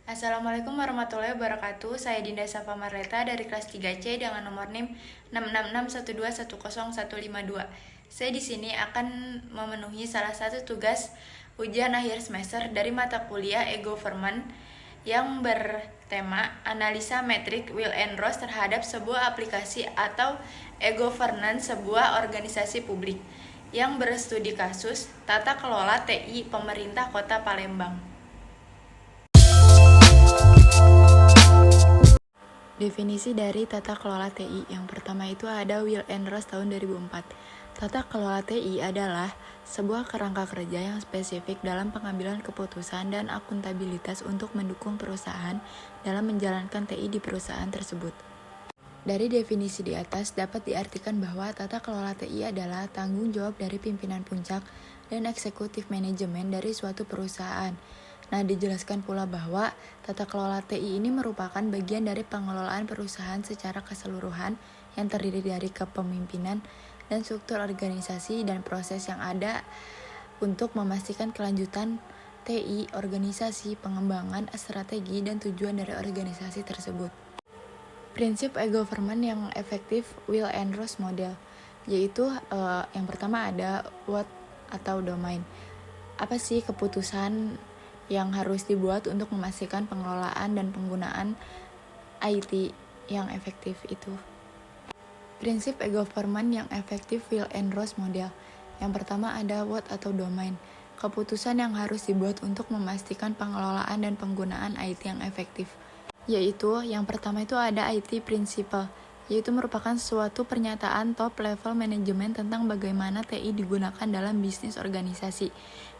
Assalamualaikum warahmatullahi wabarakatuh. Saya Dinda Safa Marleta dari kelas 3C dengan nomor NIM 66612105152. Saya di sini akan memenuhi salah satu tugas ujian akhir semester dari mata kuliah e-government yang bertema analisa metrik Will and Ross terhadap sebuah aplikasi atau e-governance sebuah organisasi publik yang berstudi kasus tata kelola TI pemerintah Kota Palembang. Definisi dari tata kelola TI. Yang pertama itu ada Will and Ross tahun 2004. Tata kelola TI adalah sebuah kerangka kerja yang spesifik dalam pengambilan keputusan dan akuntabilitas untuk mendukung perusahaan dalam menjalankan TI di perusahaan tersebut. Dari definisi di atas dapat diartikan bahwa tata kelola TI adalah tanggung jawab dari pimpinan puncak dan eksekutif manajemen dari suatu perusahaan. Nah, dijelaskan pula bahwa tata kelola TI ini merupakan bagian dari pengelolaan perusahaan secara keseluruhan yang terdiri dari kepemimpinan dan struktur organisasi dan proses yang ada untuk memastikan kelanjutan TI, organisasi, pengembangan, strategi, dan tujuan dari organisasi tersebut. Prinsip e-government yang efektif Will and Ross model, yaitu yang pertama ada what atau domain. Apa sih keputusan yang harus dibuat untuk memastikan pengelolaan dan penggunaan IT yang efektif itu. Prinsip e-government yang efektif Will and Ross model. Yang pertama ada what atau domain. Keputusan yang harus dibuat untuk memastikan pengelolaan dan penggunaan IT yang efektif. Yaitu yang pertama itu ada IT principle, yaitu merupakan suatu pernyataan top level manajemen tentang bagaimana TI digunakan dalam bisnis organisasi.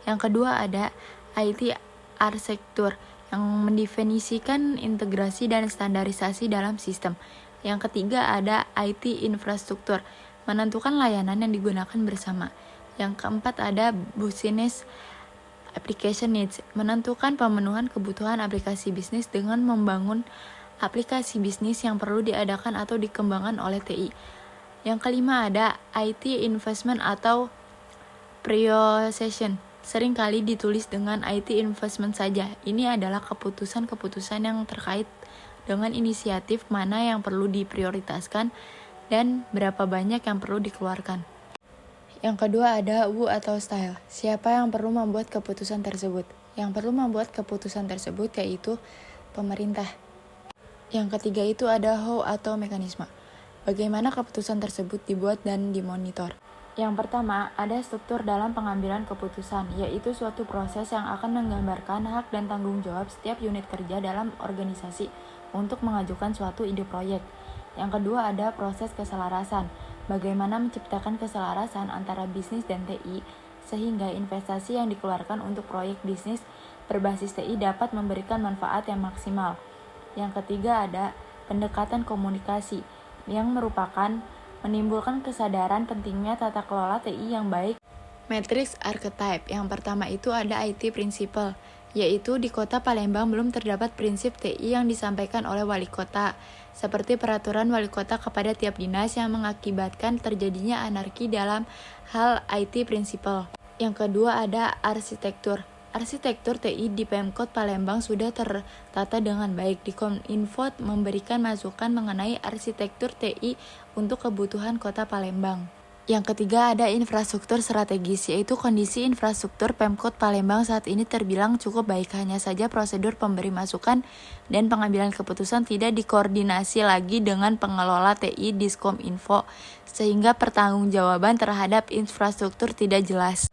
Yang kedua ada IT arsitektur yang mendefinisikan integrasi dan standarisasi dalam sistem. Yang ketiga ada IT infrastruktur, menentukan layanan yang digunakan bersama. Yang keempat ada business application needs, menentukan pemenuhan kebutuhan aplikasi bisnis dengan membangun aplikasi bisnis yang perlu diadakan atau dikembangkan oleh TI. Yang kelima ada IT investment atau prioritization, sering kali ditulis dengan IT investment saja. Ini adalah keputusan-keputusan yang terkait dengan inisiatif mana yang perlu diprioritaskan dan berapa banyak yang perlu dikeluarkan. Yang kedua ada who atau style. Siapa yang perlu membuat keputusan tersebut? Yang perlu membuat keputusan tersebut yaitu pemerintah. Yang ketiga itu ada how atau mekanisme. Bagaimana keputusan tersebut dibuat dan dimonitor? Yang pertama, ada struktur dalam pengambilan keputusan, yaitu suatu proses yang akan menggambarkan hak dan tanggung jawab setiap unit kerja dalam organisasi untuk mengajukan suatu ide proyek. Yang kedua ada proses keselarasan, bagaimana menciptakan keselarasan antara bisnis dan TI, sehingga investasi yang dikeluarkan untuk proyek bisnis berbasis TI dapat memberikan manfaat yang maksimal. Yang ketiga ada pendekatan komunikasi, yang merupakan menimbulkan kesadaran pentingnya tata kelola TI yang baik. Matrix archetype. Yang pertama itu ada IT principle, yaitu di Kota Palembang belum terdapat prinsip TI yang disampaikan oleh wali kota, seperti peraturan wali kota kepada tiap dinas yang mengakibatkan terjadinya anarki dalam hal IT principle. Yang kedua ada arsitektur. Arsitektur TI di Pemkot Palembang sudah tertata dengan baik. Dikominfo memberikan masukan mengenai arsitektur TI untuk kebutuhan Kota Palembang. Yang ketiga ada infrastruktur strategis, yaitu kondisi infrastruktur Pemkot Palembang saat ini terbilang cukup baik. Hanya saja prosedur pemberi masukan dan pengambilan keputusan tidak dikoordinasi lagi dengan pengelola TI Diskominfo, sehingga pertanggungjawaban terhadap infrastruktur tidak jelas.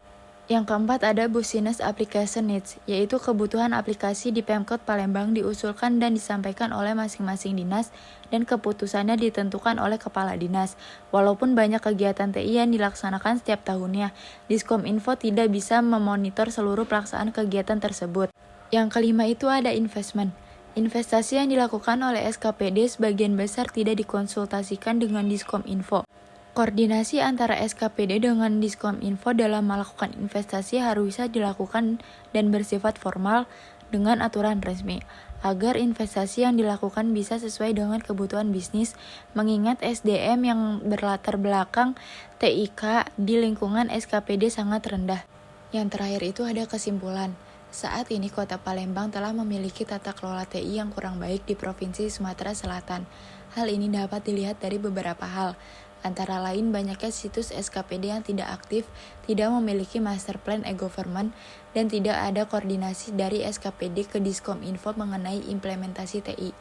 Yang keempat ada business application needs, yaitu kebutuhan aplikasi di Pemkot Palembang diusulkan dan disampaikan oleh masing-masing dinas dan keputusannya ditentukan oleh kepala dinas. Walaupun banyak kegiatan TI yang dilaksanakan setiap tahunnya, Diskominfo tidak bisa memonitor seluruh pelaksanaan kegiatan tersebut. Yang kelima itu ada investment. Investasi yang dilakukan oleh SKPD sebagian besar tidak dikonsultasikan dengan Diskominfo. Koordinasi antara SKPD dengan Diskominfo dalam melakukan investasi harusnya dilakukan dan bersifat formal dengan aturan resmi, agar investasi yang dilakukan bisa sesuai dengan kebutuhan bisnis, mengingat SDM yang berlatar belakang TIK di lingkungan SKPD sangat rendah. Yang terakhir itu ada kesimpulan. Saat ini Kota Palembang telah memiliki tata kelola TI yang kurang baik di Provinsi Sumatera Selatan. Hal ini dapat dilihat dari beberapa hal, antara lain banyaknya situs SKPD yang tidak aktif, tidak memiliki master plan e-government, dan tidak ada koordinasi dari SKPD ke Diskominfo mengenai implementasi TI.